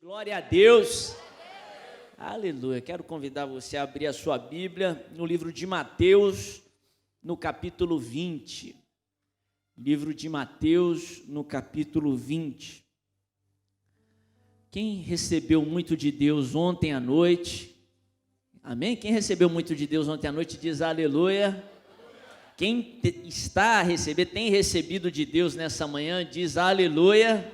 Glória a Deus. Aleluia. Quero convidar você a abrir a sua Bíblia no livro de Mateus, no capítulo 20. Livro de Mateus, no capítulo 20. Quem recebeu muito de Deus ontem à noite? Amém? Quem recebeu muito de Deus ontem à noite diz aleluia. Quem está a receber, tem recebido de Deus nessa manhã, diz aleluia.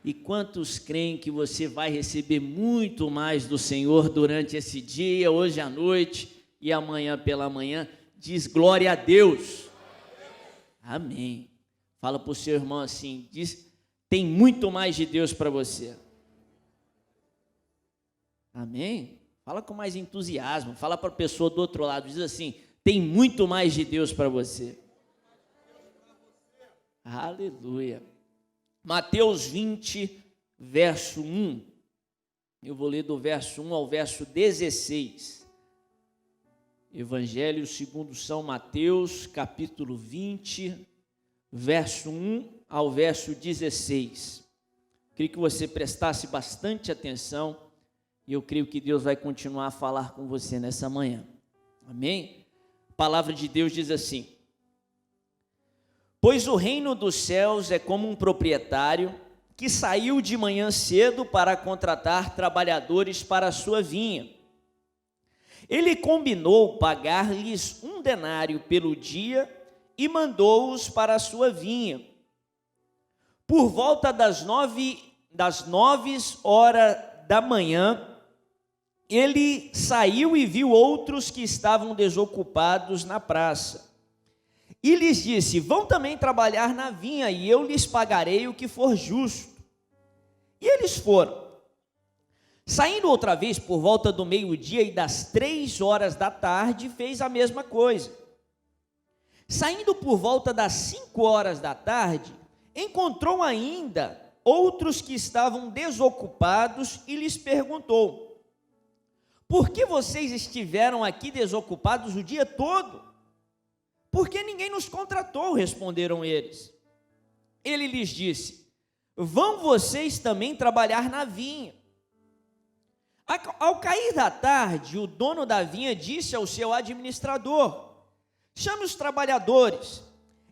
E quantos creem que você vai receber muito mais do Senhor durante esse dia, hoje à noite e amanhã pela manhã, diz glória a Deus. Amém. Fala para o seu irmão assim, diz, tem muito mais de Deus para você. Amém? Fala com mais entusiasmo, fala para a pessoa do outro lado, diz assim, tem muito mais de Deus para você. Aleluia. Mateus 20, verso 1. Eu vou ler do verso 1 ao verso 16. Evangelho segundo São Mateus, capítulo 20, verso 1 ao verso 16. Queria que você prestasse bastante atenção e eu creio que Deus vai continuar a falar com você nessa manhã. Amém? A palavra de Deus diz assim: pois o reino dos céus é como um proprietário que saiu de manhã cedo para contratar trabalhadores para a sua vinha. Ele combinou pagar-lhes 1 denário pelo dia e mandou-os para a sua vinha. Por volta das 9 horas da manhã, ele saiu e viu outros que estavam desocupados na praça. E lhes disse, vão também trabalhar na vinha, e eu lhes pagarei o que for justo. E eles foram. Saindo outra vez por volta do meio-dia e das 3 horas da tarde, fez a mesma coisa. Saindo por volta das 5 horas da tarde, encontrou ainda outros que estavam desocupados e lhes perguntou, por que vocês estiveram aqui desocupados o dia todo? Porque ninguém nos contratou, responderam eles. Ele lhes disse, vão vocês também trabalhar na vinha. Ao cair da tarde, o dono da vinha disse ao seu administrador, chame os trabalhadores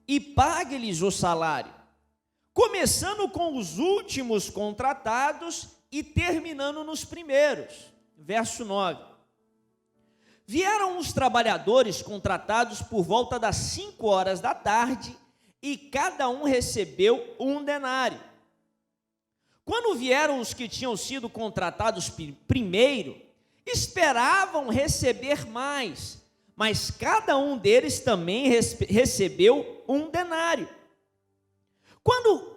e pague-lhes o salário, começando com os últimos contratados e terminando nos primeiros. Verso 9. Vieram os trabalhadores contratados por volta das 5 horas da tarde e cada um recebeu 1 denário. Quando vieram os que tinham sido contratados primeiro, esperavam receber mais, mas cada um deles também recebeu 1 denário. Quando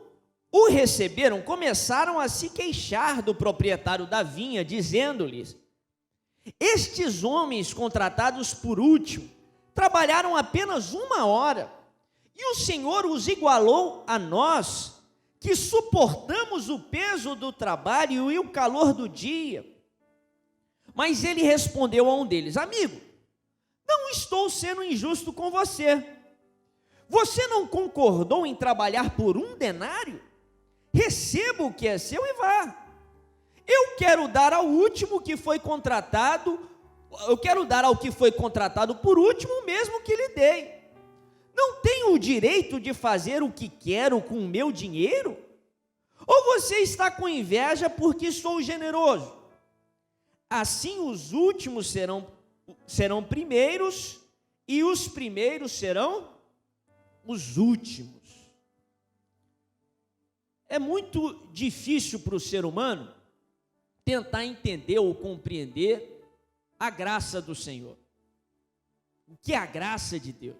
o receberam, começaram a se queixar do proprietário da vinha, dizendo-lhes, estes homens contratados por último trabalharam apenas 1 hora, e o Senhor os igualou a nós, que suportamos o peso do trabalho e o calor do dia. Mas ele respondeu a um deles, amigo, não estou sendo injusto com você. Você não concordou em trabalhar por 1 denário? Receba o que é seu e vá. Eu quero dar ao último que foi contratado, eu quero dar ao que foi contratado por último o mesmo que lhe dei. Não tenho o direito de fazer o que quero com o meu dinheiro? Ou você está com inveja porque sou generoso? Assim os últimos serão primeiros e os primeiros serão os últimos. É muito difícil para o ser humano tentar entender ou compreender a graça do Senhor. O que é a graça de Deus?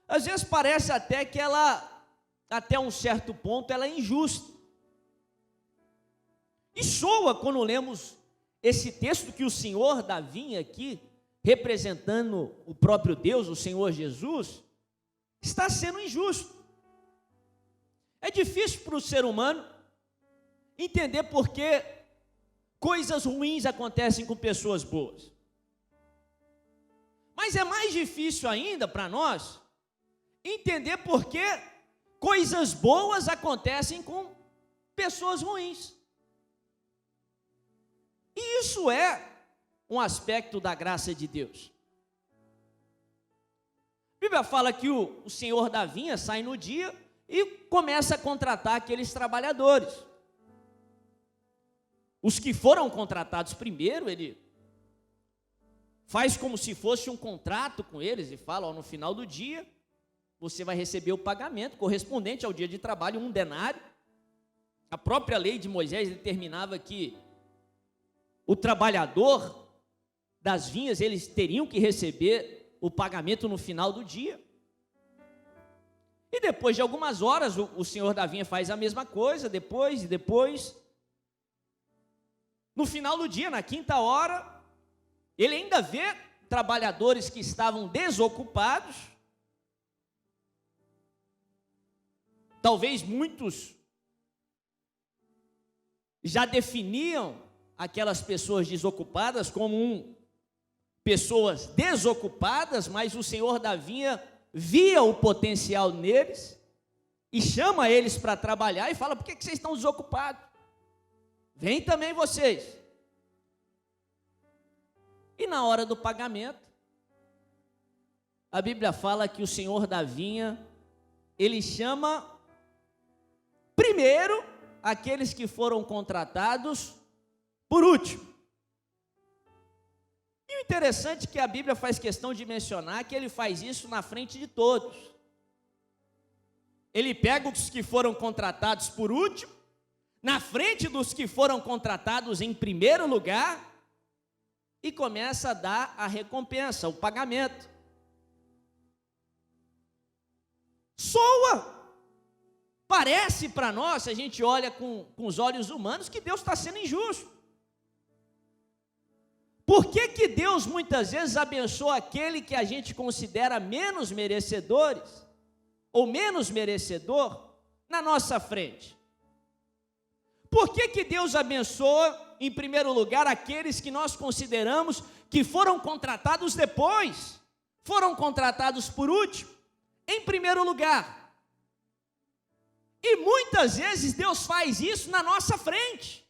Às vezes parece até que ela, até um certo ponto, ela é injusta. E soa quando lemos esse texto que o Senhor da vinha aqui, representando o próprio Deus, o Senhor Jesus, está sendo injusto. É difícil para o ser humano entender por que coisas ruins acontecem com pessoas boas. Mas é mais difícil ainda para nós entender por que coisas boas acontecem com pessoas ruins. E isso é um aspecto da graça de Deus. A Bíblia fala que o senhor da vinha sai no dia e começa a contratar aqueles trabalhadores. Os que foram contratados primeiro, ele faz como se fosse um contrato com eles e fala, ó, no final do dia, você vai receber o pagamento correspondente ao dia de trabalho, 1 denário. A própria lei de Moisés determinava que o trabalhador das vinhas, eles teriam que receber o pagamento no final do dia. E depois de algumas horas, o senhor da vinha faz a mesma coisa, depois. No final do dia, na 5ª hora, ele ainda vê trabalhadores que estavam desocupados. Talvez muitos já definiam aquelas pessoas desocupadas como pessoas desocupadas, mas o senhor da vinha via o potencial neles e chama eles para trabalhar e fala, por que vocês estão desocupados? Vem também vocês. E na hora do pagamento, a Bíblia fala que o senhor da vinha, ele chama primeiro aqueles que foram contratados por último. E o interessante é que a Bíblia faz questão de mencionar que ele faz isso na frente de todos. Ele pega os que foram contratados por último, na frente dos que foram contratados em primeiro lugar, e começa a dar a recompensa, o pagamento. Soa! Parece para nós, se a gente olha com os olhos humanos, que Deus está sendo injusto. Por que Deus muitas vezes abençoa aquele que a gente considera menos merecedores, ou menos merecedor, na nossa frente? Por que Deus abençoa, em primeiro lugar, aqueles que nós consideramos que foram contratados depois, foram contratados por último, em primeiro lugar? E muitas vezes Deus faz isso na nossa frente,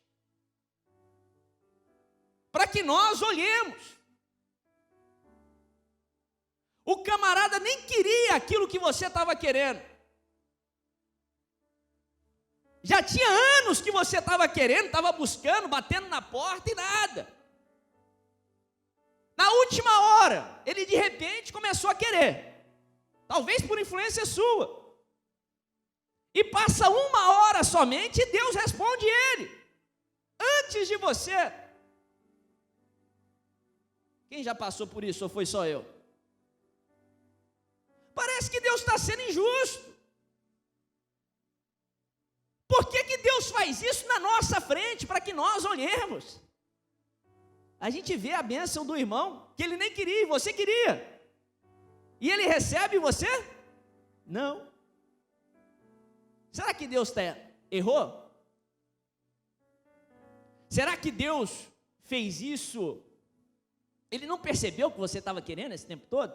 para que nós olhemos. O camarada nem queria aquilo que você estava querendo. Já tinha anos que você estava querendo, estava buscando, batendo na porta e nada. Na última hora, ele de repente começou a querer, talvez por influência sua. E passa 1 hora somente e Deus responde ele, antes de você. Quem já passou por isso ou foi só eu? Parece que Deus está sendo injusto. Por que Deus faz isso na nossa frente, para que nós olhemos? A gente vê a bênção do irmão, que ele nem queria, e você queria. E ele recebe você? Não. Será que Deus errou? Será que Deus fez isso? Ele não percebeu o que você estava querendo esse tempo todo?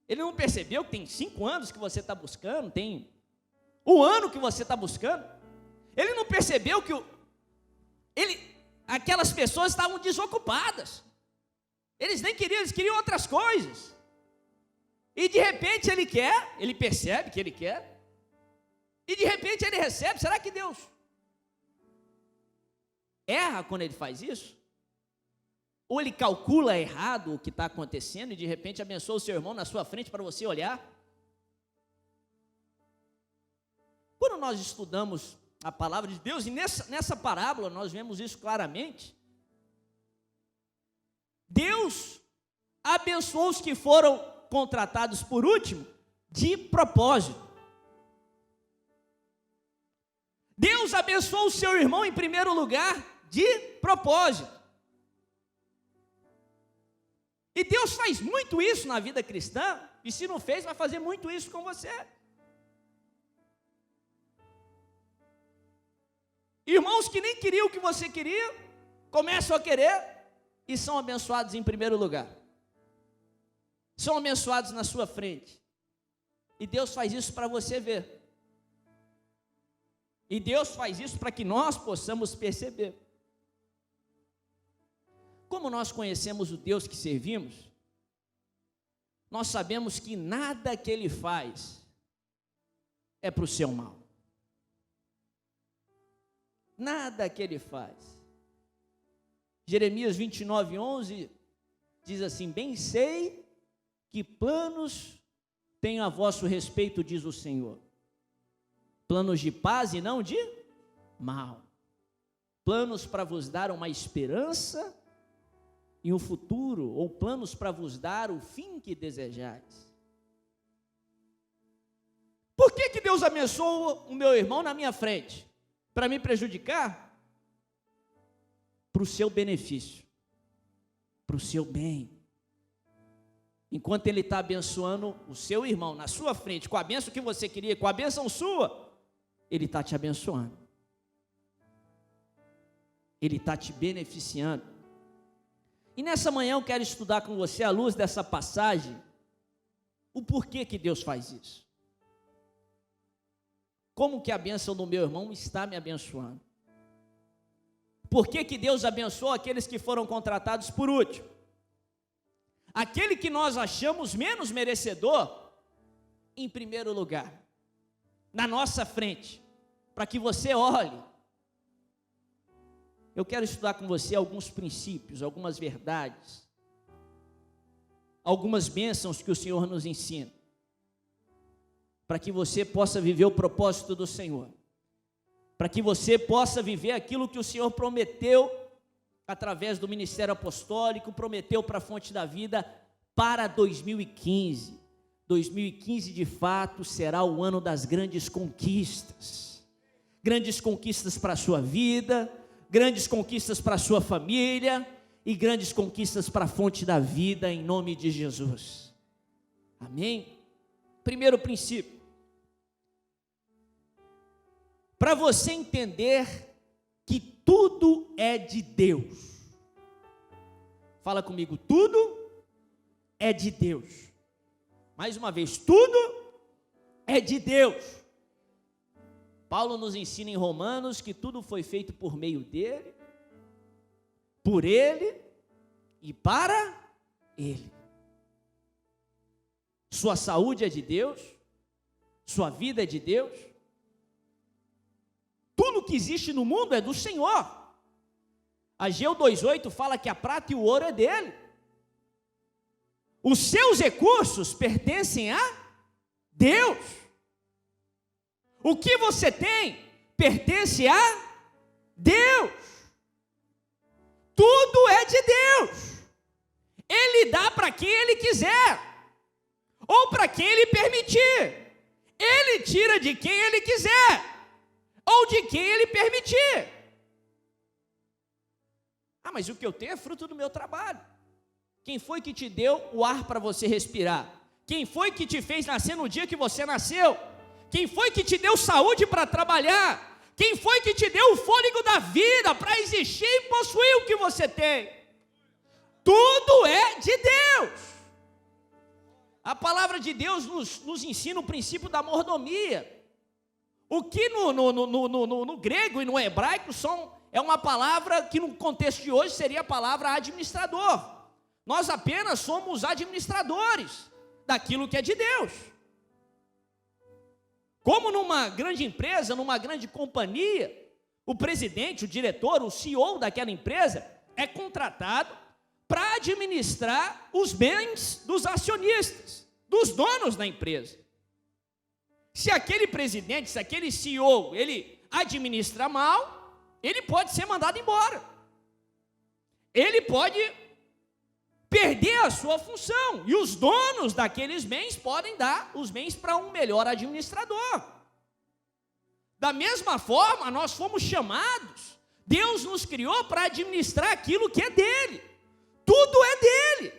Ele não percebeu que tem 5 anos que você está buscando, tem 1 ano que você está buscando? Ele não percebeu que aquelas pessoas estavam desocupadas? Eles nem queriam, eles queriam outras coisas. E de repente ele percebe que ele quer, e de repente ele recebe. Será que Deus erra quando ele faz isso? Ou ele calcula errado o que está acontecendo e de repente abençoa o seu irmão na sua frente para você olhar? Quando nós estudamos a palavra de Deus, e nessa parábola nós vemos isso claramente, Deus abençoou os que foram contratados por último de propósito. Deus abençoou o seu irmão em primeiro lugar de propósito. E Deus faz muito isso na vida cristã, e se não fez, vai fazer muito isso com você. Irmãos que nem queriam o que você queria, começam a querer e são abençoados em primeiro lugar. São abençoados na sua frente. E Deus faz isso para você ver. E Deus faz isso para que nós possamos perceber. como nós conhecemos o Deus que servimos, nós sabemos que nada que Ele faz é para o seu mal. Nada que Ele faz. Jeremias 29:11 diz assim: bem sei que planos tenho a vosso respeito, diz o Senhor, planos de paz e não de mal, planos para vos dar uma esperança e um futuro, ou planos para vos dar o fim que desejais. Por que Deus abençoou o meu irmão na minha frente? Para me prejudicar? Para o seu benefício, para o seu bem. Enquanto Ele está abençoando o seu irmão na sua frente, com a bênção que você queria, com a bênção sua, Ele está te abençoando. Ele está te beneficiando. E nessa manhã eu quero estudar com você, à luz dessa passagem, o porquê que Deus faz isso. Como que a bênção do meu irmão está me abençoando? Por que Deus abençoa aqueles que foram contratados por último? Aquele que nós achamos menos merecedor, em primeiro lugar, na nossa frente, para que você olhe. Eu quero estudar com você alguns princípios, algumas verdades, algumas bênçãos que o Senhor nos ensina, para que você possa viver o propósito do Senhor, para que você possa viver aquilo que o Senhor prometeu, através do ministério apostólico, prometeu para a Fonte da Vida, para 2015. 2015 de fato será o ano das grandes conquistas para a sua vida, grandes conquistas para a sua família e grandes conquistas para a Fonte da Vida, em nome de Jesus. Amém? Primeiro princípio, para você entender que tudo é de Deus. Fala comigo, tudo é de Deus. Mais uma vez, tudo é de Deus. Paulo nos ensina em Romanos que tudo foi feito por meio dele, por ele e para ele. Sua saúde é de Deus, sua vida é de Deus, tudo que existe no mundo é do Senhor. Ageu 2:8 fala que a prata e o ouro é dele. Os seus recursos pertencem a Deus. O que você tem pertence a Deus. Tudo é de Deus. Ele dá para quem Ele quiser, ou para quem Ele permitir. Ele tira de quem Ele quiser, ou de quem Ele permitir. Mas o que eu tenho é fruto do meu trabalho. Quem foi que te deu o ar para você respirar? Quem foi que te fez nascer no dia que você nasceu? Quem foi que te deu saúde para trabalhar? Quem foi que te deu o fôlego da vida para existir e possuir o que você tem? Tudo é de Deus. A palavra de Deus nos ensina o princípio da mordomia. O que no grego e no hebraico é uma palavra que no contexto de hoje seria a palavra administrador. Nós apenas somos administradores daquilo que é de Deus. Como numa grande empresa, numa grande companhia, o presidente, o diretor, o CEO daquela empresa é contratado para administrar os bens dos acionistas, dos donos da empresa. Se aquele presidente, se aquele CEO, ele administra mal, ele pode ser mandado embora. Ele pode perder a sua função, e os donos daqueles bens podem dar os bens para um melhor administrador. Da mesma forma, nós fomos chamados, Deus nos criou para administrar aquilo que é dele, tudo é dele.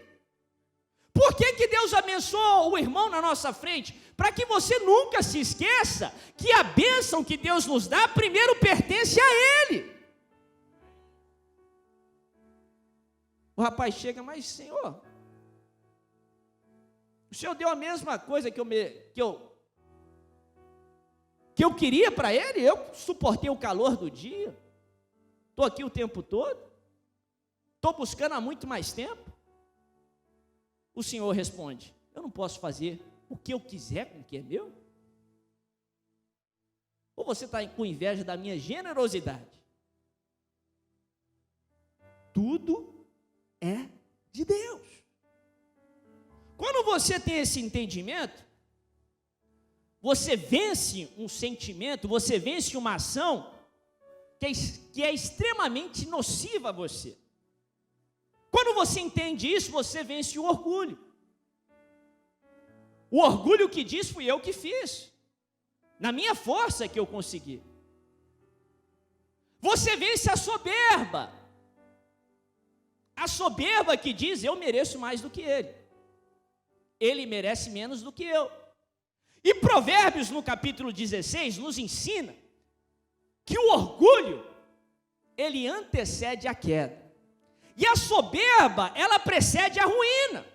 Por que Deus abençoou o irmão na nossa frente? Para que você nunca se esqueça que a bênção que Deus nos dá, primeiro pertence a Ele. O rapaz chega, mas Senhor, o Senhor deu a mesma coisa que eu queria para ele? Eu suportei o calor do dia, estou aqui o tempo todo, Estou buscando há muito mais tempo. O Senhor responde: eu não posso fazer o que eu quiser com o que é meu? Ou você está com inveja da minha generosidade? Tudo é de Deus. Quando você tem esse entendimento, você vence um sentimento, você vence uma ação que é extremamente nociva a você. Quando você entende isso, você vence o orgulho. O orgulho que diz: fui eu que fiz, na minha força que eu consegui. Você vence a soberba. A soberba que diz: eu mereço mais do que ele merece menos do que eu. E Provérbios, no capítulo 16, nos ensina que o orgulho, ele antecede a queda. E a soberba, ela precede a ruína.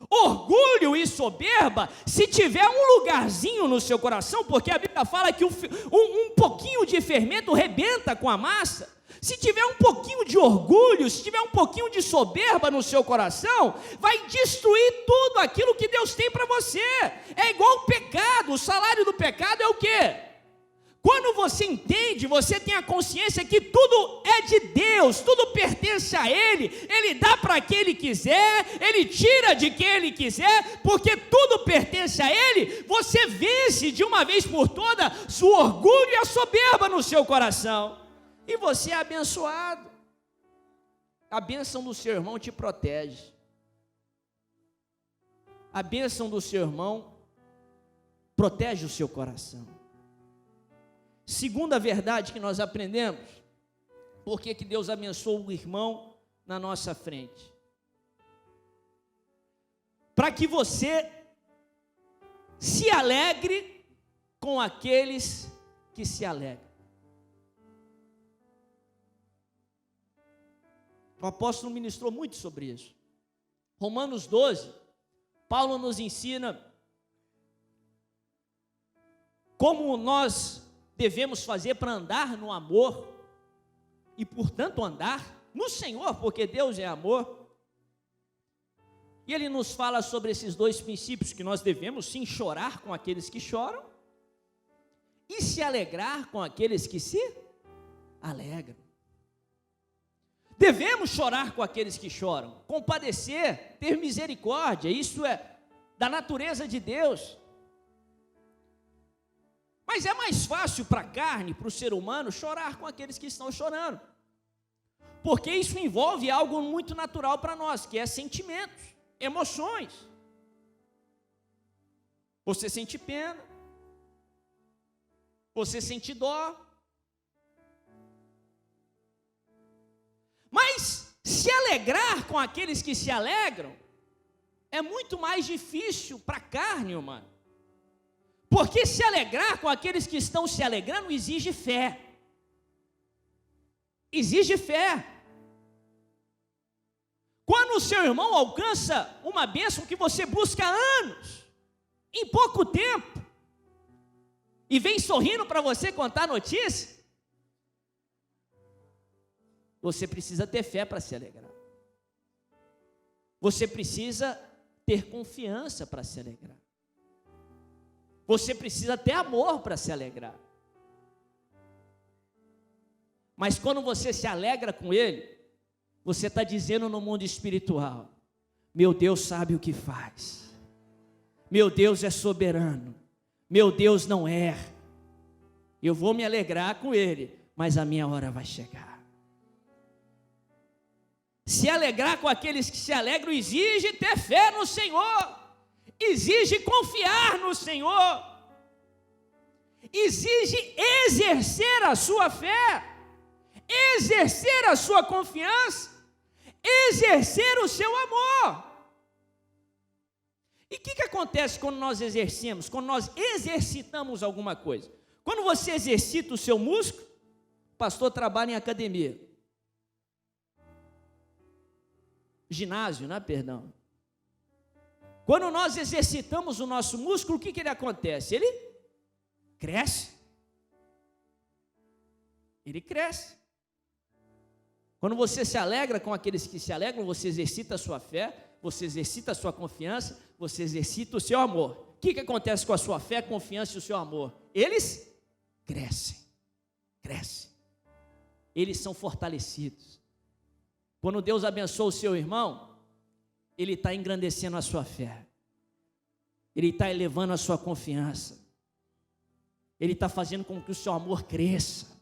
Orgulho e soberba, se tiver um lugarzinho no seu coração, porque a Bíblia fala que um pouquinho de fermento rebenta com a massa. Se tiver um pouquinho de orgulho, se tiver um pouquinho de soberba no seu coração, vai destruir tudo aquilo que Deus tem para você. É igual o pecado. O salário do pecado é o quê? Quando você entende, você tem a consciência que tudo é de Deus, tudo pertence a Ele, Ele dá para quem Ele quiser, Ele tira de quem Ele quiser, porque tudo pertence a Ele. Você vence de uma vez por todas o orgulho e a soberba no seu coração, e você é abençoado. A bênção do seu irmão te protege, a bênção do seu irmão protege o seu coração. Segunda verdade que nós aprendemos, por que Deus abençoou o irmão na nossa frente? Para que você se alegre com aqueles que se alegram. O apóstolo ministrou muito sobre isso. Romanos 12, Paulo nos ensina como nós devemos fazer para andar no amor e, portanto, andar no Senhor, porque Deus é amor. E ele nos fala sobre esses dois princípios, que nós devemos sim chorar com aqueles que choram e se alegrar com aqueles que se alegram. Devemos chorar com aqueles que choram, compadecer, ter misericórdia, isso é da natureza de Deus. Mas é mais fácil para a carne, para o ser humano, chorar com aqueles que estão chorando, porque isso envolve algo muito natural para nós, que é sentimentos, emoções. Você sente pena, você sente dó, mas se alegrar com aqueles que se alegram é muito mais difícil para a carne humana. Porque se alegrar com aqueles que estão se alegrando exige fé. Exige fé. Quando o seu irmão alcança uma bênção que você busca há anos, em pouco tempo, e vem sorrindo para você contar a notícia, você precisa ter fé para se alegrar. Você precisa ter confiança para se alegrar. Você precisa ter amor para se alegrar. Mas quando você se alegra com ele, você está dizendo no mundo espiritual: meu Deus sabe o que faz, meu Deus é soberano, meu Deus não erra. Eu vou me alegrar com ele, mas a minha hora vai chegar. Se alegrar com aqueles que se alegram exige ter fé no Senhor, exige confiar no Senhor, exige exercer a sua fé, exercer a sua confiança, exercer o seu amor. E o que acontece quando nós exercemos, quando nós exercitamos alguma coisa? Quando você exercita o seu músculo, o pastor trabalha em academia, ginásio, né? Perdão. Quando nós exercitamos o nosso músculo, o que ele acontece? Ele cresce. Ele cresce. Quando você se alegra com aqueles que se alegram, você exercita a sua fé, você exercita a sua confiança, você exercita o seu amor. O que acontece com a sua fé, confiança e o seu amor? Eles crescem. Eles são fortalecidos. Quando Deus abençoa o seu irmão, Ele está engrandecendo a sua fé. Ele está elevando a sua confiança. Ele está fazendo com que o seu amor cresça.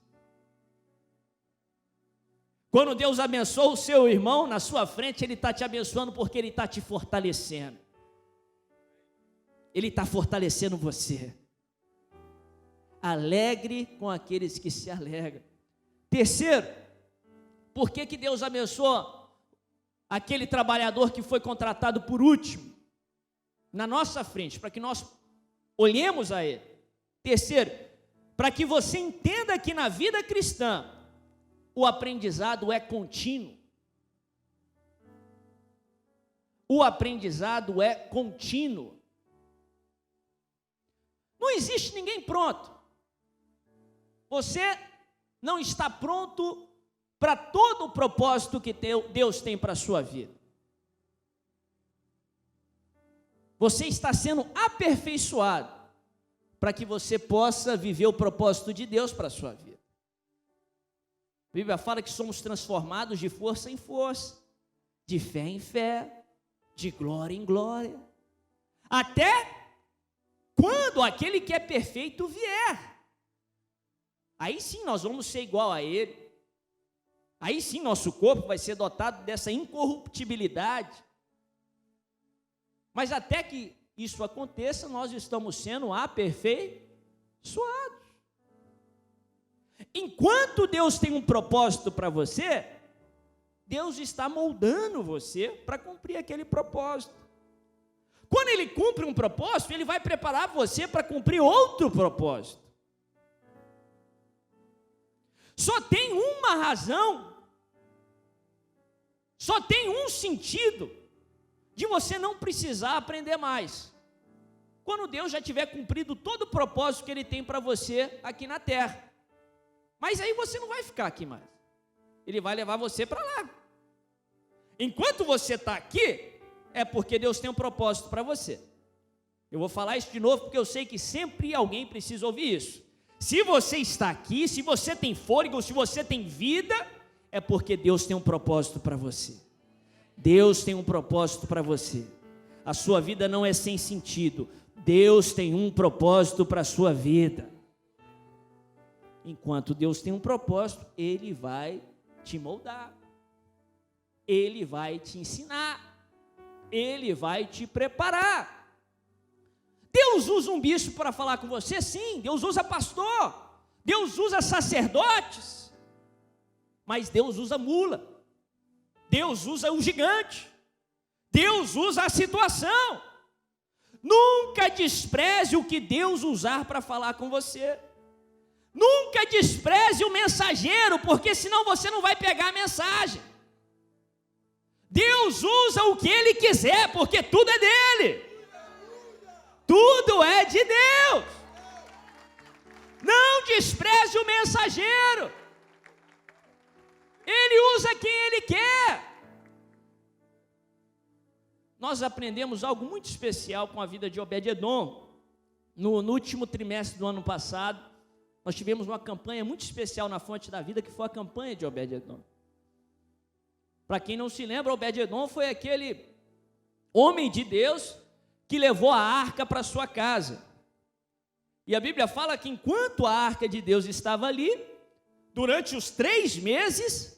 Quando Deus abençoa o seu irmão na sua frente, Ele está te abençoando porque Ele está te fortalecendo. Ele está fortalecendo você. Alegre com aqueles que se alegram. Terceiro, por que Deus abençoa aquele trabalhador que foi contratado por último, na nossa frente, para que nós olhemos a ele? Terceiro, para que você entenda que na vida cristã, o aprendizado é contínuo. O aprendizado é contínuo. Não existe ninguém pronto. Você não está pronto para todo o propósito que Deus tem para a sua vida. Você está sendo aperfeiçoado para que você possa viver o propósito de Deus para a sua vida. A Bíblia fala que somos transformados de força em força, de fé em fé, de glória em glória, até quando aquele que é perfeito vier. Aí sim nós vamos ser igual a Ele. Aí sim nosso corpo vai ser dotado dessa incorruptibilidade. Mas até que isso aconteça, nós estamos sendo aperfeiçoados. Enquanto Deus tem um propósito para você, Deus está moldando você para cumprir aquele propósito. Quando Ele cumpre um propósito, Ele vai preparar você para cumprir outro propósito. Só tem uma razão, só tem um sentido de você não precisar aprender mais. Quando Deus já tiver cumprido todo o propósito que Ele tem para você aqui na terra. Mas aí você não vai ficar aqui mais. Ele vai levar você para lá. Enquanto você está aqui, é porque Deus tem um propósito para você. Eu vou falar isso de novo porque eu sei que sempre alguém precisa ouvir isso. Se você está aqui, se você tem fôlego, se você tem vida, é porque Deus tem um propósito para você. Deus tem um propósito para você. A sua vida não é sem sentido. Deus tem um propósito para a sua vida. Enquanto Deus tem um propósito, Ele vai te moldar. Ele vai te ensinar. Ele vai te preparar. Deus usa um bispo para falar com você? Sim. Deus usa pastor. Deus usa sacerdotes. Mas Deus usa mula. Deus usa um gigante. Deus usa a situação. Nunca despreze o que Deus usar para falar com você. Nunca despreze o mensageiro, porque senão você não vai pegar a mensagem. Deus usa o que Ele quiser, porque tudo é dele. Tudo é de Deus. Não despreze o mensageiro. Ele usa quem Ele quer. Nós aprendemos algo muito especial com a vida de Obed-Edom. No último trimestre do ano passado, nós tivemos uma campanha muito especial na Fonte da Vida, que foi a campanha de Obed-Edom. Para quem não se lembra, Obed-Edom foi aquele homem de Deus que levou a arca para sua casa. E a Bíblia fala que enquanto a arca de Deus estava ali, durante os 3 meses,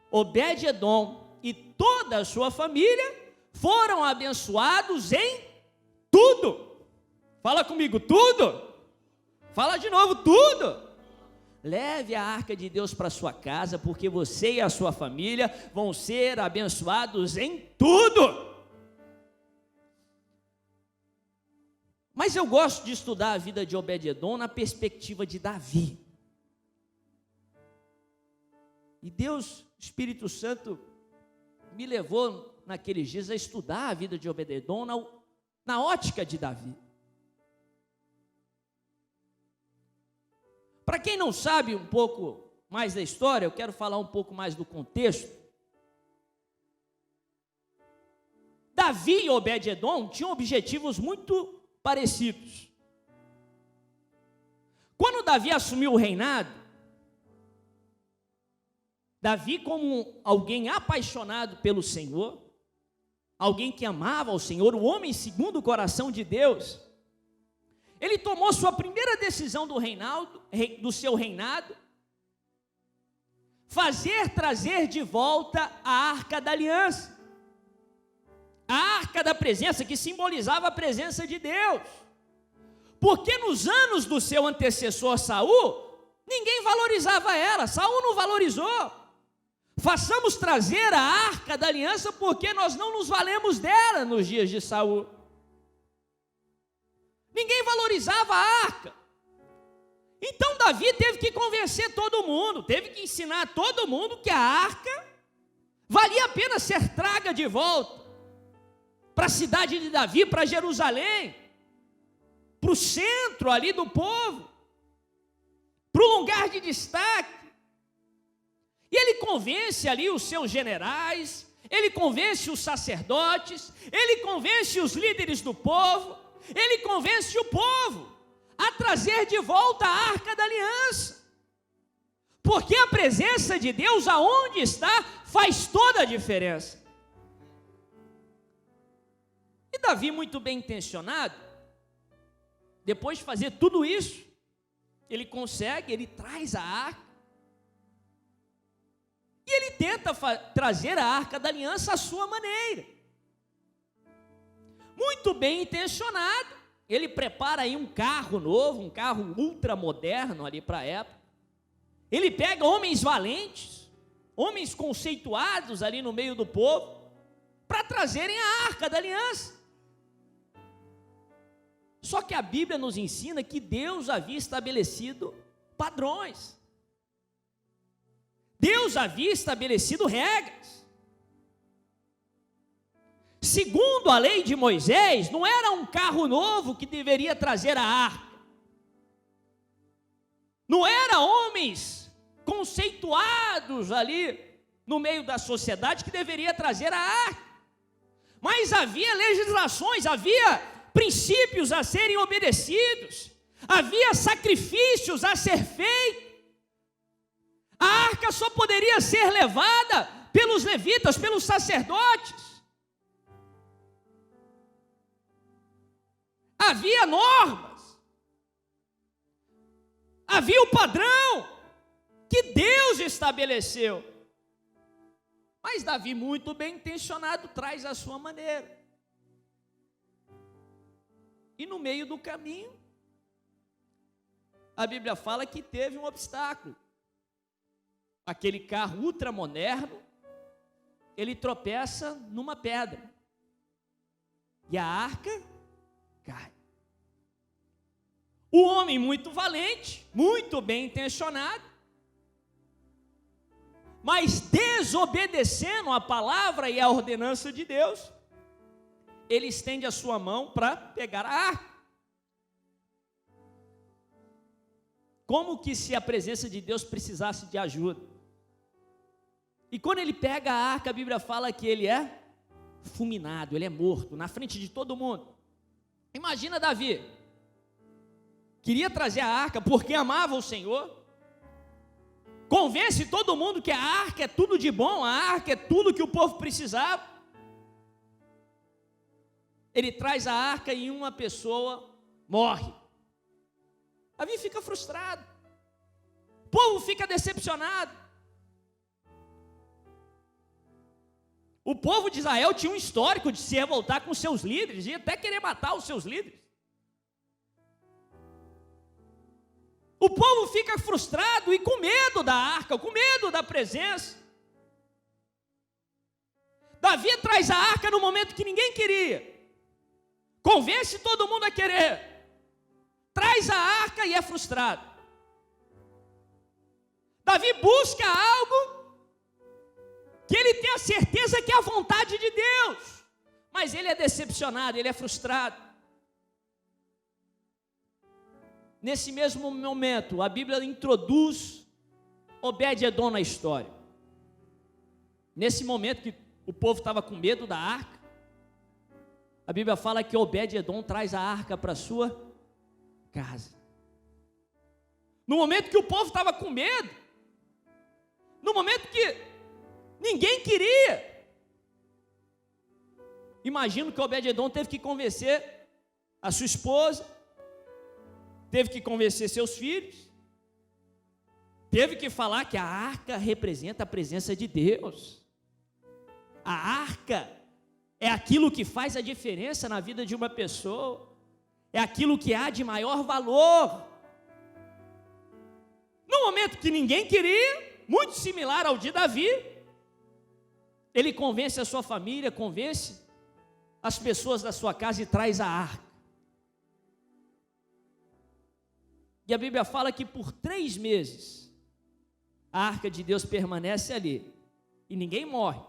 Obed-Edom e toda a sua família foram abençoados em tudo. Fala comigo, tudo. Fala de novo, tudo. Leve a arca de Deus para sua casa, porque você e a sua família vão ser abençoados em tudo. Mas eu gosto de estudar a vida de Obed-Edom na perspectiva de Davi. E Deus, Espírito Santo, me levou naqueles dias a estudar a vida de Obed-Edom na ótica de Davi. Para quem não sabe um pouco mais da história, eu quero falar um pouco mais do contexto. Davi e Obed-edom tinham objetivos muito parecidos. Quando Davi assumiu o reinado, Davi, como alguém apaixonado pelo Senhor, alguém que amava ao Senhor, o homem segundo o coração de Deus, ele tomou sua primeira decisão do seu reinado, trazer de volta a Arca da Aliança, a Arca da Presença, que simbolizava a presença de Deus, porque nos anos do seu antecessor Saul, ninguém valorizava ela, Saul não valorizou. Façamos trazer a Arca da Aliança, porque nós não nos valemos dela nos dias de Saul. Ninguém valorizava a arca. Então Davi teve que convencer todo mundo, teve que ensinar todo mundo que a arca valia a pena ser traga de volta para a cidade de Davi, para Jerusalém, para o centro ali do povo, para o lugar de destaque. E ele convence ali os seus generais, ele convence os sacerdotes, ele convence os líderes do povo, ele convence o povo a trazer de volta a Arca da Aliança, porque a presença de Deus aonde está faz toda a diferença. E Davi, muito bem intencionado, depois de fazer tudo isso, ele traz a arca, e ele tenta trazer a Arca da Aliança à sua maneira. Muito bem intencionado, ele prepara aí um carro novo, um carro ultramoderno ali para a época. Ele pega homens valentes, homens conceituados ali no meio do povo, para trazerem a Arca da Aliança. Só que a Bíblia nos ensina que Deus havia estabelecido padrões. Deus havia estabelecido regras. Segundo a lei de Moisés, não era um carro novo que deveria trazer a arca. Não era homens conceituados ali no meio da sociedade que deveria trazer a arca. Mas havia legislações, havia princípios a serem obedecidos, havia sacrifícios a ser feitos. A arca só poderia ser levada pelos levitas, pelos sacerdotes. Havia normas, havia o padrão que Deus estabeleceu. Mas Davi, muito bem intencionado, traz a sua maneira. E no meio do caminho, a Bíblia fala que teve um obstáculo. Aquele carro ultramoderno, ele tropeça numa pedra. E a arca cai. O homem muito valente, muito bem intencionado, mas desobedecendo a palavra e a ordenança de Deus, ele estende a sua mão para pegar a arca. Como que se a presença de Deus precisasse de ajuda. E quando ele pega a arca, a Bíblia fala que ele é fulminado, ele é morto, na frente de todo mundo. Imagina Davi, queria trazer a arca porque amava o Senhor, convence todo mundo que a arca é tudo de bom, a arca é tudo que o povo precisava. Ele traz a arca e uma pessoa morre. Davi fica frustrado, o povo fica decepcionado. O povo de Israel tinha um histórico de se revoltar com seus líderes, e até querer matar os seus líderes. O povo fica frustrado e com medo da arca, com medo da presença. Davi traz a arca no momento que ninguém queria, convence todo mundo a querer, traz a arca e é frustrado. Davi busca algo que ele tem a certeza que é a vontade de Deus, mas ele é decepcionado, ele é frustrado. Nesse mesmo momento, a Bíblia introduz Obed-edom na história? Nesse momento que o povo estava com medo da arca, a Bíblia fala que Obed-edom traz a arca para sua casa. No momento que o povo estava com medo, no momento que ninguém queria, imagino que Obed-edom teve que convencer a sua esposa, teve que convencer seus filhos, teve que falar que a arca representa a presença de Deus. A arca é aquilo que faz a diferença na vida de uma pessoa, é aquilo que há de maior valor. No momento que ninguém queria, muito similar ao de Davi, ele convence a sua família, convence as pessoas da sua casa e traz a arca. E a Bíblia fala que por 3 meses, a arca de Deus permanece ali, e ninguém morre.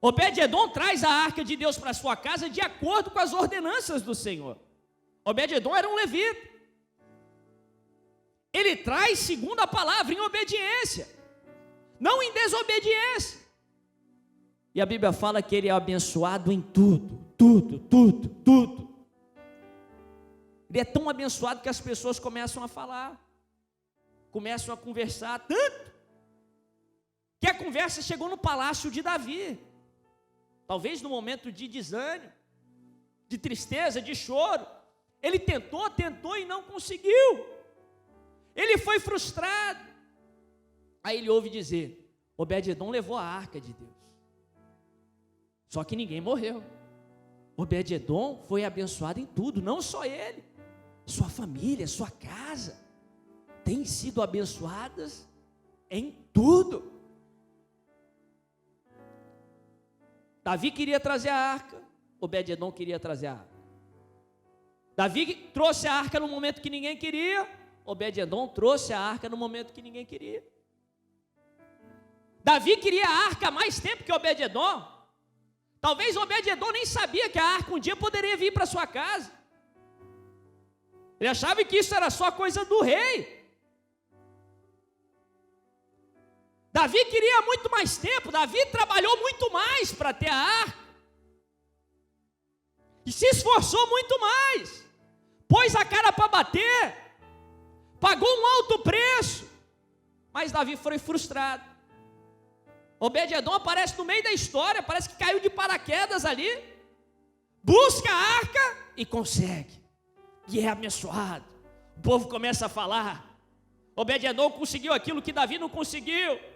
Obed-edom traz a arca de Deus para sua casa de acordo com as ordenanças do Senhor. Obed-edom era um levita. Ele traz segundo a palavra, em obediência, não em desobediência. E a Bíblia fala que ele é abençoado em tudo. Ele é tão abençoado que as pessoas começam a falar, começam a conversar, tanto que a conversa chegou no palácio de Davi. Talvez no momento de desânimo, de tristeza, de choro, ele tentou e não conseguiu. Ele foi frustrado. Aí ele ouve dizer: Obed-edom levou a arca de Deus. Só que ninguém morreu. Obed-edom foi abençoado em tudo, não só ele, sua família, sua casa, têm sido abençoadas em tudo. Davi queria trazer a arca, Obed-edom queria trazer a arca. Davi trouxe a arca no momento que ninguém queria, Obed-edom trouxe a arca no momento que ninguém queria. Davi queria a arca há mais tempo que Obed-edom. Talvez Obed-edom nem sabia que a arca um dia poderia vir para sua casa. Ele achava que isso era só coisa do rei. Davi queria muito mais tempo, Davi trabalhou muito mais para ter a arca, e se esforçou muito mais, pôs a cara para bater, pagou um alto preço, mas Davi foi frustrado. Obed-edom aparece no meio da história, parece que caiu de paraquedas ali, busca a arca e consegue, e é abençoado. O povo começa a falar: Obed-edom conseguiu aquilo que Davi não conseguiu.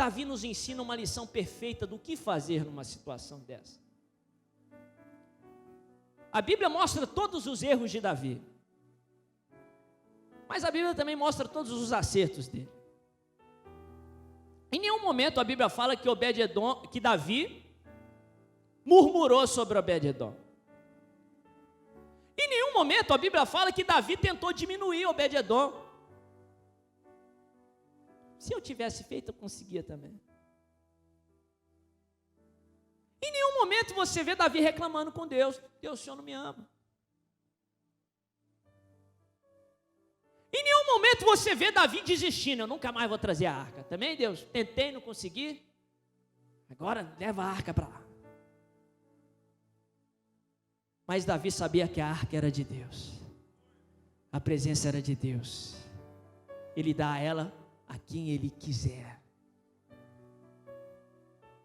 Davi nos ensina uma lição perfeita do que fazer numa situação dessa. A Bíblia mostra todos os erros de Davi, mas a Bíblia também mostra todos os acertos dele. Em nenhum momento a Bíblia fala que Davi murmurou sobre Obed-edom. Em nenhum momento a Bíblia fala que Davi tentou diminuir Obed-edom. Se eu tivesse feito, eu conseguia também. Em nenhum momento você vê Davi reclamando com Deus: Deus, o Senhor não me ama. Em nenhum momento você vê Davi desistindo: eu nunca mais vou trazer a arca. Também, Deus, tentei, não consegui, agora leva a arca para lá. Mas Davi sabia que a arca era de Deus, a presença era de Deus, ele dá a ela a quem ele quiser.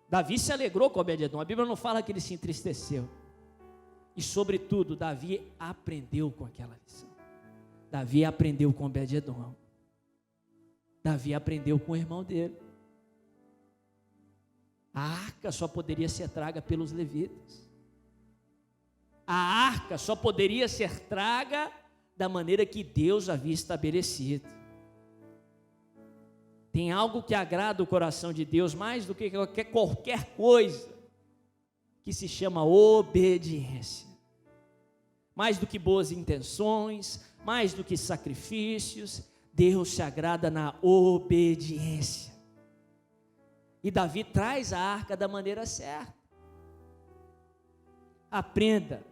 Davi se alegrou com Obed-edom, a Bíblia não fala que ele se entristeceu. E sobretudo, Davi aprendeu com aquela lição. Davi aprendeu com Obed-edom. Davi aprendeu com o irmão dele. A arca só poderia ser traga pelos levitas. A arca só poderia ser traga da maneira que Deus havia estabelecido. Tem algo que agrada o coração de Deus mais do que qualquer coisa, que se chama obediência. Mais do que boas intenções, mais do que sacrifícios, Deus se agrada na obediência. E Davi traz a arca da maneira certa. Aprenda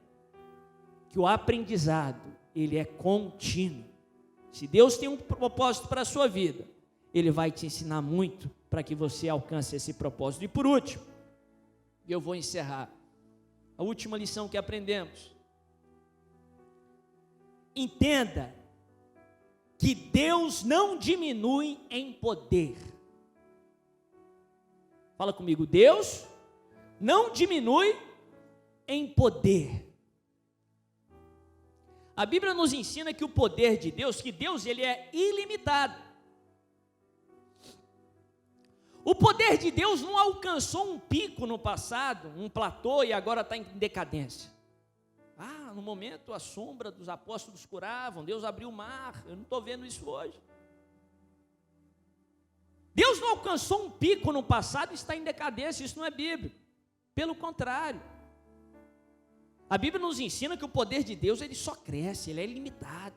que o aprendizado ele é contínuo. Se Deus tem um propósito para a sua vida, Ele vai te ensinar muito para que você alcance esse propósito. E por último, eu vou encerrar, a última lição que aprendemos. Entenda que Deus não diminui em poder. Fala comigo, Deus não diminui em poder. A Bíblia nos ensina que o poder de Deus, que Deus ele é ilimitado. O poder de Deus não alcançou um pico no passado, um platô, e agora está em decadência. No momento a sombra dos apóstolos curavam, Deus abriu o mar, eu não estou vendo isso hoje. Deus não alcançou um pico no passado e está em decadência, isso não é bíblico. Pelo contrário, a Bíblia nos ensina que o poder de Deus ele só cresce, ele é ilimitado.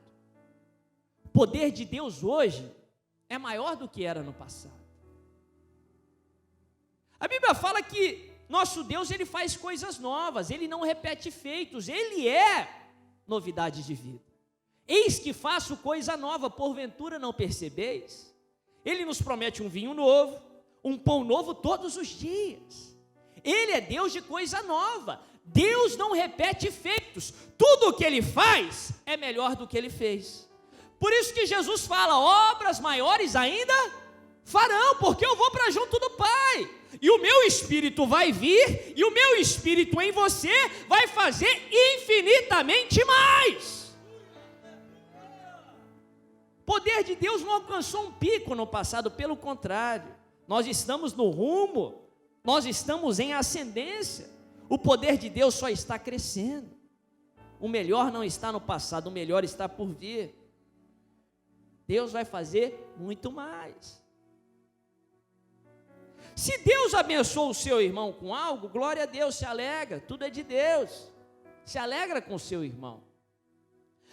O poder de Deus hoje é maior do que era no passado. A Bíblia fala que nosso Deus ele faz coisas novas, ele não repete feitos, ele é novidade de vida. Eis que faço coisa nova, porventura não percebeis? Ele nos promete um vinho novo, um pão novo todos os dias. Ele é Deus de coisa nova. Deus não repete feitos. Tudo o que Ele faz é melhor do que Ele fez. Por isso que Jesus fala, obras maiores ainda farão, porque eu vou para junto do Pai. E o meu Espírito vai vir, e o meu Espírito em você vai fazer infinitamente mais. O poder de Deus não alcançou um pico no passado, pelo contrário, nós estamos no rumo, nós estamos em ascendência. O poder de Deus só está crescendo. O melhor não está no passado, o melhor está por vir. Deus vai fazer muito mais. Se Deus abençoou o seu irmão com algo, glória a Deus, se alegra, tudo é de Deus. Se alegra com o seu irmão.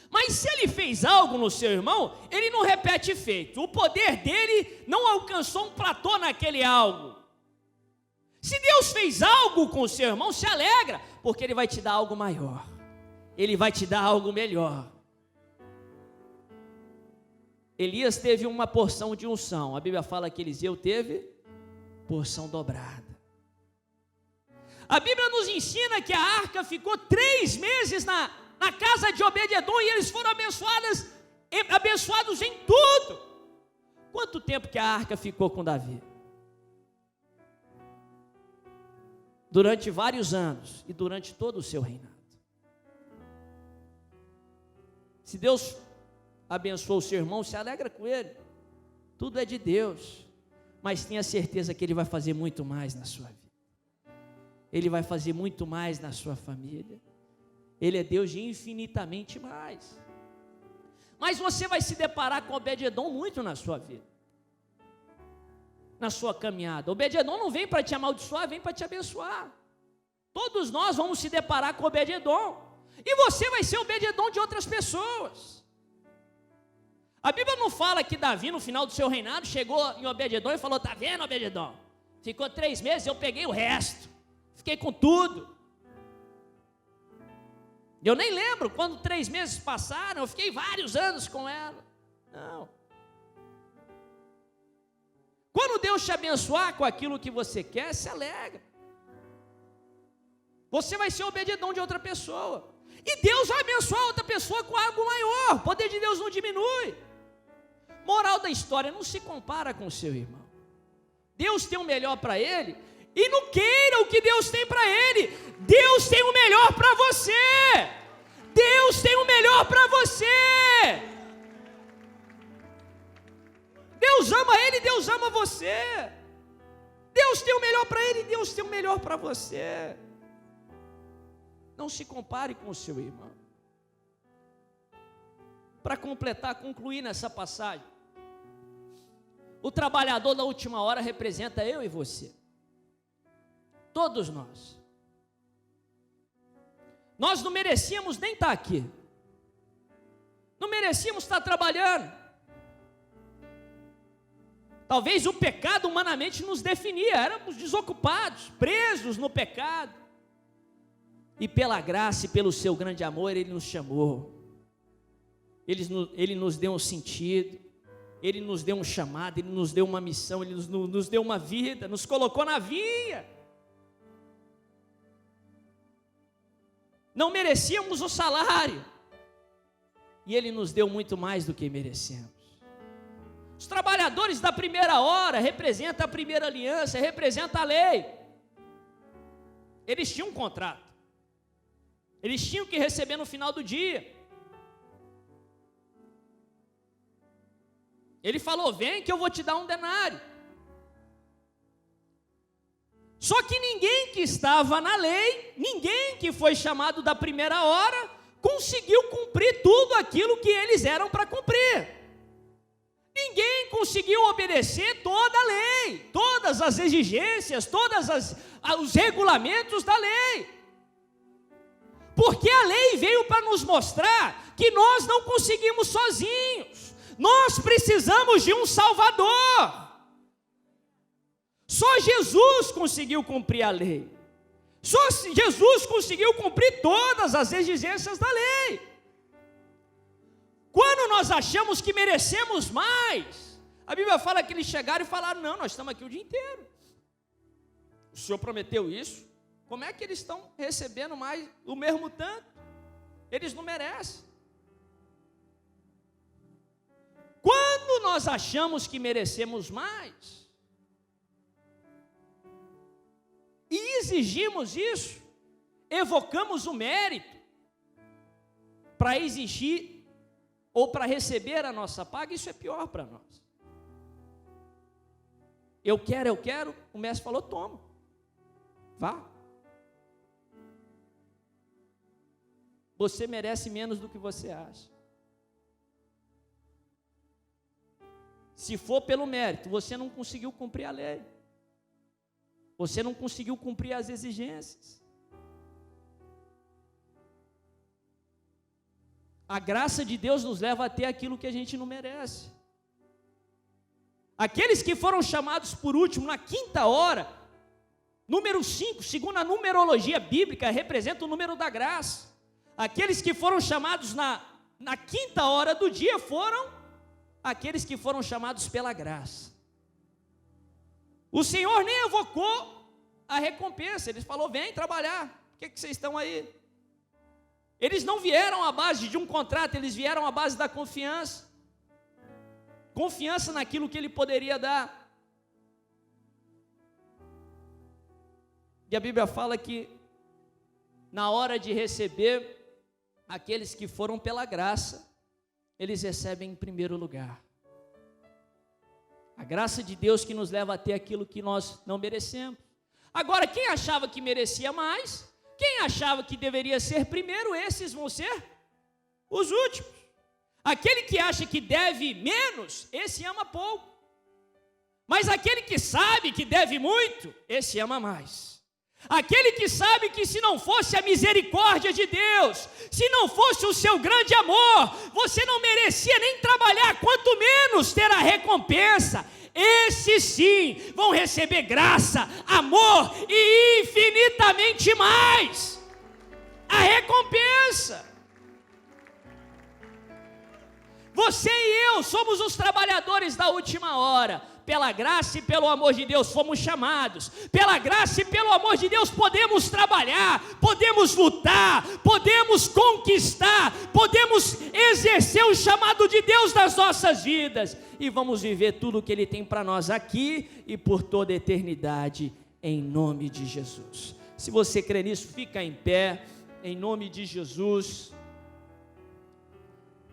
Mas se ele fez algo no seu irmão, ele não repete feito. O poder dele não alcançou um platô naquele algo. Se Deus fez algo com o seu irmão, se alegra, porque Ele vai te dar algo maior. Ele vai te dar algo melhor. Elias teve uma porção de unção. A Bíblia fala que Eliseu teve porção dobrada. A Bíblia nos ensina que a arca ficou 3 meses na casa de Obed-edom e eles foram abençoados em tudo. Quanto tempo que a arca ficou com Davi? Durante vários anos e durante todo o seu reinado. Se Deus abençoou o seu irmão, se alegra com ele. Tudo é de Deus, mas tenha certeza que Ele vai fazer muito mais na sua vida. Ele vai fazer muito mais na sua família. Ele é Deus de infinitamente mais. Mas você vai se deparar com Obed-edom muito na sua vida, na sua caminhada. Obed-edom não vem para te amaldiçoar, vem para te abençoar. Todos nós vamos se deparar com Obed-edom. E você vai ser Obed-edom de outras pessoas. A Bíblia não fala que Davi, no final do seu reinado, chegou em Obed-edom e falou, tá vendo, Obed-edom? Ficou 3 meses, eu peguei o resto. Fiquei com tudo. Eu nem lembro, quando 3 meses passaram, eu fiquei vários anos com ela. Não. Quando Deus te abençoar com aquilo que você quer, se alegra. Você vai ser Obed-edom de outra pessoa. E Deus vai abençoar outra pessoa com algo maior. O poder de Deus não diminui. Moral da história, não se compara com o seu irmão. Deus tem o melhor para ele. E não queira o que Deus tem para ele. Deus tem o melhor para você. Deus tem o melhor para você. Deus ama ele, Deus ama você. Deus tem o melhor para ele, Deus tem o melhor para você. Não se compare com o seu irmão. Para completar, concluir nessa passagem, o trabalhador da última hora representa eu e você. Todos nós. Nós não merecíamos nem estar aqui. Não merecíamos estar trabalhando. Talvez o pecado humanamente nos definia, éramos desocupados, presos no pecado. E pela graça e pelo seu grande amor, Ele nos chamou. Ele nos deu um sentido, Ele nos deu um chamado, Ele nos deu uma missão, Ele nos deu uma vida, nos colocou na vinha. Não merecíamos o salário, e Ele nos deu muito mais do que merecemos. Os trabalhadores da primeira hora representam a primeira aliança, representam a lei. Eles tinham um contrato, eles tinham que receber no final do dia. Ele falou: vem que eu vou te dar um denário. Só que ninguém que estava na lei, ninguém que foi chamado da primeira hora, conseguiu cumprir tudo aquilo que eles eram para cumprir. Ninguém conseguiu obedecer toda a lei, todas as exigências, os regulamentos da lei. Porque a lei veio para nos mostrar que nós não conseguimos sozinhos. Nós precisamos de um Salvador. Só Jesus conseguiu cumprir a lei. Só Jesus conseguiu cumprir todas as exigências da lei. Quando nós achamos que merecemos mais, a Bíblia fala que eles chegaram e falaram: não, nós estamos aqui o dia inteiro. O Senhor prometeu isso. Como é que eles estão recebendo mais o mesmo tanto? Eles não merecem. Quando nós achamos que merecemos mais e exigimos isso, evocamos o mérito para exigir ou para receber a nossa paga, isso é pior para nós. Eu quero, o mestre falou: toma, vá. Você merece menos do que você acha. Se for pelo mérito, você não conseguiu cumprir a lei. Você não conseguiu cumprir as exigências. A graça de Deus nos leva a ter aquilo que a gente não merece. Aqueles que foram chamados por último na quinta hora, número 5, segundo a numerologia bíblica, representa o número da graça. Aqueles que foram chamados na quinta hora do dia foram aqueles que foram chamados pela graça. O Senhor nem evocou a recompensa, Ele falou: vem trabalhar, por que vocês estão aí? Eles não vieram à base de um contrato, eles vieram à base da confiança. Confiança naquilo que Ele poderia dar. E a Bíblia fala que na hora de receber, aqueles que foram pela graça, eles recebem em primeiro lugar. A graça de Deus que nos leva a ter aquilo que nós não merecemos. Agora, quem achava que merecia mais, quem achava que deveria ser primeiro, esses vão ser os últimos. Aquele que acha que deve menos, esse ama pouco. Mas aquele que sabe que deve muito, esse ama mais. Aquele que sabe que se não fosse a misericórdia de Deus, se não fosse o seu grande amor, você não merecia nem trabalhar, quanto menos ter a recompensa. Esses sim vão receber graça, amor e infinitamente mais a recompensa. Você e eu somos os trabalhadores da última hora. Pela graça e pelo amor de Deus fomos chamados. Pela graça e pelo amor de Deus podemos trabalhar, podemos lutar, podemos conquistar, podemos exercer o chamado de Deus nas nossas vidas. E vamos viver tudo o que Ele tem para nós aqui e por toda a eternidade, em nome de Jesus. Se você crê nisso, fica em pé, em nome de Jesus.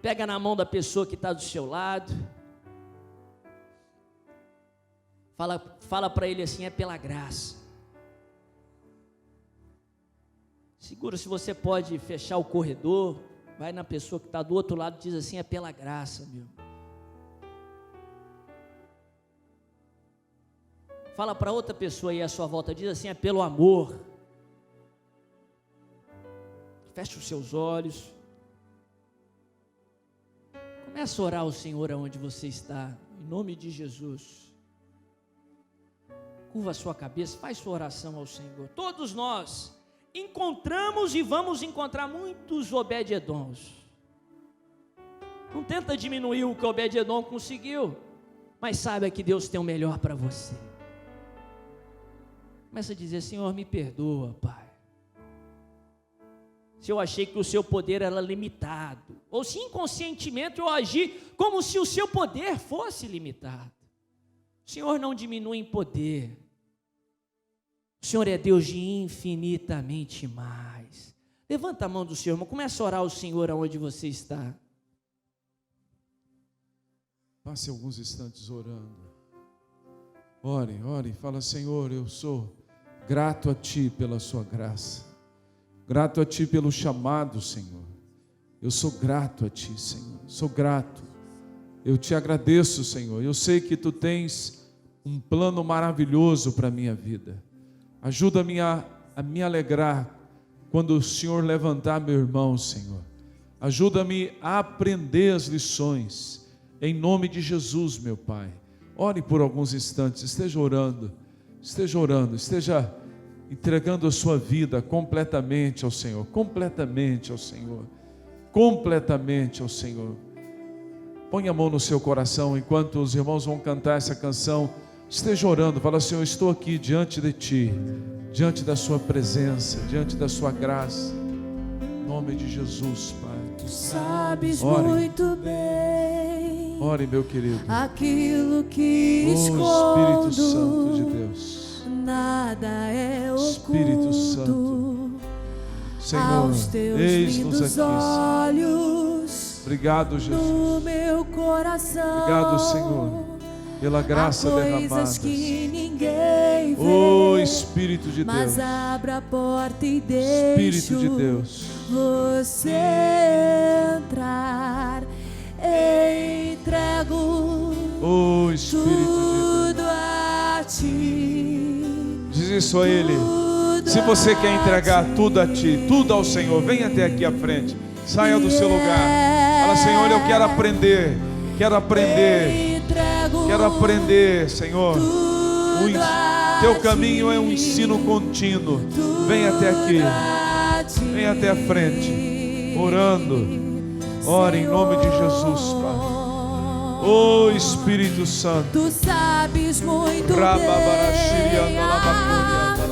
Pega na mão da pessoa que está do seu lado. Fala para ele assim: é pela graça. Segura, se você pode fechar o corredor, vai na pessoa que está do outro lado e diz assim: é pela graça, meu. Fala para outra pessoa aí à sua volta, diz assim: é pelo amor. Feche os seus olhos. Começa a orar ao Senhor aonde você está, em nome de Jesus. Curva a sua cabeça, faz sua oração ao Senhor. Todos nós encontramos e vamos encontrar muitos Obed-edoms. Não tenta diminuir o que Obed-Edom conseguiu, mas saiba que Deus tem o melhor para você. Começa a dizer: Senhor, me perdoa, Pai, se eu achei que o seu poder era limitado, ou se inconscientemente eu agi como se o seu poder fosse limitado. O Senhor não diminui em poder, o Senhor é Deus de infinitamente mais. Levanta a mão do seu irmão, começa a orar ao Senhor aonde você está. Passe alguns instantes orando. Ore, ore, fala: Senhor, eu sou grato a Ti pela Sua graça, grato a Ti pelo chamado, Senhor. Eu sou grato a Ti, Senhor, sou grato. Eu Te agradeço, Senhor. Eu sei que Tu tens um plano maravilhoso para a minha vida. Ajuda-me a me alegrar quando o Senhor levantar meu irmão, Senhor. Ajuda-me a aprender as lições, em nome de Jesus, meu Pai. Ore por alguns instantes, esteja orando, esteja entregando a sua vida completamente ao Senhor, completamente ao Senhor, completamente ao Senhor. Põe a mão no seu coração, enquanto os irmãos vão cantar essa canção, esteja orando, fala: Senhor, estou aqui diante de Ti, diante da Sua presença, diante da Sua graça, em nome de Jesus, Pai. Tu sabes Ore. muito bem Ore, meu querido. aquilo que Oh, Espírito Santo de escondo, Deus, nada é Espírito Santo, oculto Senhor, aos teus eis-nos lindos aqui, Senhor. olhos. Obrigado, Jesus. No meu coração, Obrigado, Senhor, pela graça há derramada. coisas que ninguém vê, Oh, Espírito de Deus, mas abra a porta e deixo Espírito de Deus, você entrar. Entrego oh, Espírito de tudo a Ti. Deus. Diz isso a Ele. Se você quer entregar tudo a Ti, tudo ao Senhor, vem até aqui à frente, saia do seu lugar. Fala: Senhor, eu quero aprender, quero aprender, quero aprender, Senhor. Teu caminho é um ensino contínuo. Vem até aqui, vem até a frente, orando. Ore em nome de Jesus, Pai. Oh, Espírito Santo, Tu sabes muito bem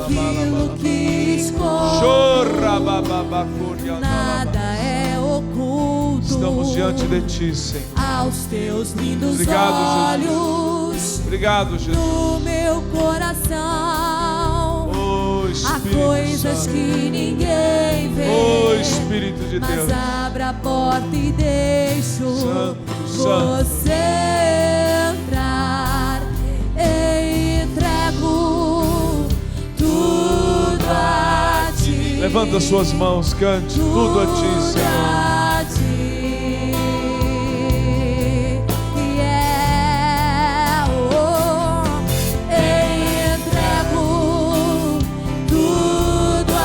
aquilo que escondo, nada é oculto estamos diante de Ti, Senhor. aos Teus lindos Obrigado, Jesus. olhos. Obrigado, Jesus. No meu coração Oh, há Espírito coisas Santo. que ninguém vê, Oh, Espírito de mas Deus. abra a porta e deixo Santo, você entrar. Entrego tudo a Ti. Levanta suas mãos, cante tudo a Ti, Senhor. A Ti. Yeah, oh. Entrego tudo a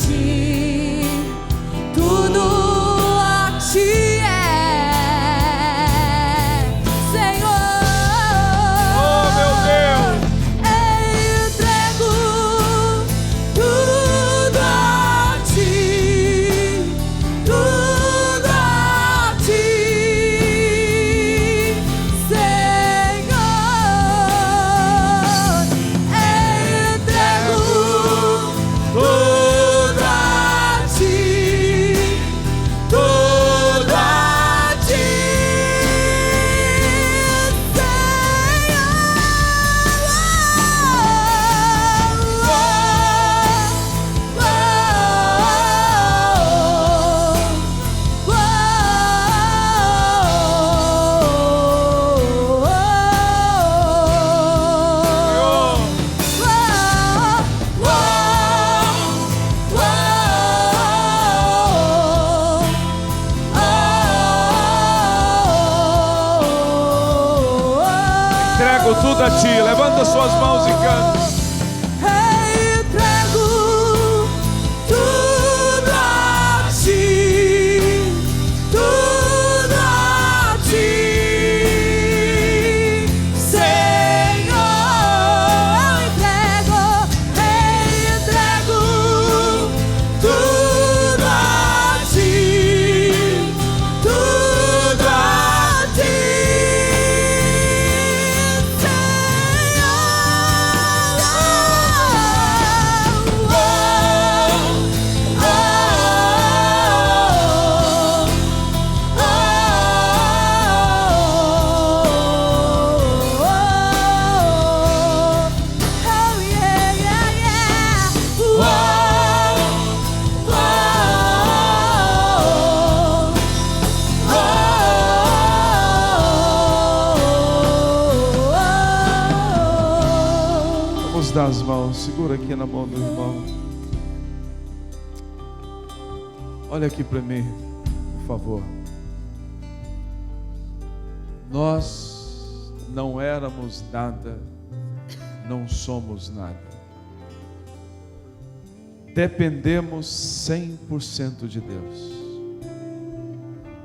Ti. Tudo a Ti. Tudo a Ti, levanta suas mãos e canta. Entrego tudo a Ti, tudo a Ti, Senhor. Eu entrego tudo a Ti, tudo a dar as mãos, segura aqui na mão do irmão. Olha aqui para mim, por favor. Nós não éramos nada, não somos nada. Dependemos 100% de Deus.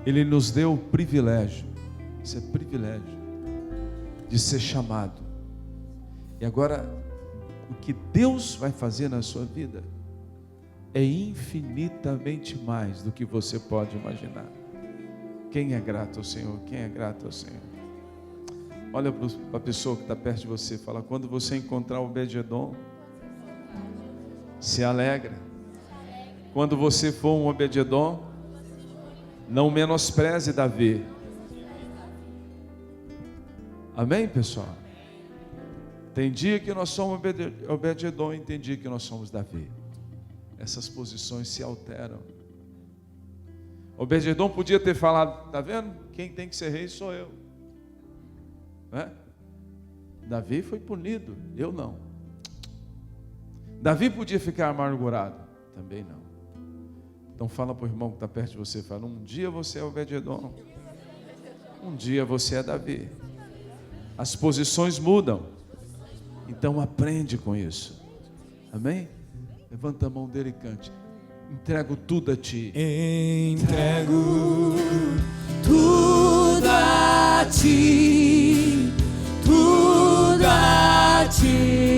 Ele nos deu o privilégio, isso é privilégio, de ser chamado. E agora, o que Deus vai fazer na sua vida é infinitamente mais do que você pode imaginar. Quem é grato ao Senhor? Quem é grato ao Senhor? Olha para a pessoa que está perto de você e fala: quando você encontrar o Obed-Edom, se alegra. Quando você for um Obed-Edom, não menospreze Davi. Amém, pessoal? Tem dia que nós somos Obed-Edom e tem dia que nós somos Davi. Essas posições se alteram. Obed-Edom podia ter falado: está vendo? Quem tem que ser rei sou eu. Né? Davi foi punido, eu não. Davi podia ficar amargurado, também não. Então fala para o irmão que está perto de você, fala: um dia você é Obed-Edom, um dia você é Davi. As posições mudam, então aprende com isso. Amém? Levanta a mão dele e cante: entrego tudo a ti. Entrego tudo a ti, tudo a ti.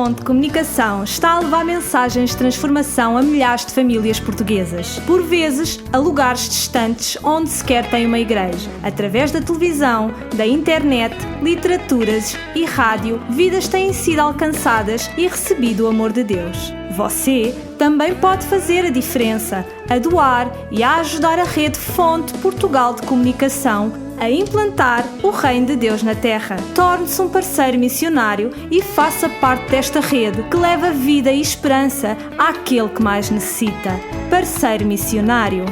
Fonte de Comunicação está a levar mensagens de transformação a milhares de famílias portuguesas. Por vezes, a lugares distantes onde sequer tem uma igreja. Através da televisão, da internet, literaturas e rádio, vidas têm sido alcançadas e recebido o amor de Deus. Você também pode fazer a diferença, a doar e a ajudar a Rede Fonte Portugal de Comunicação a implantar o Reino de Deus na Terra. Torne-se um parceiro missionário e faça parte desta rede que leva vida e esperança àquele que mais necessita. Parceiro missionário.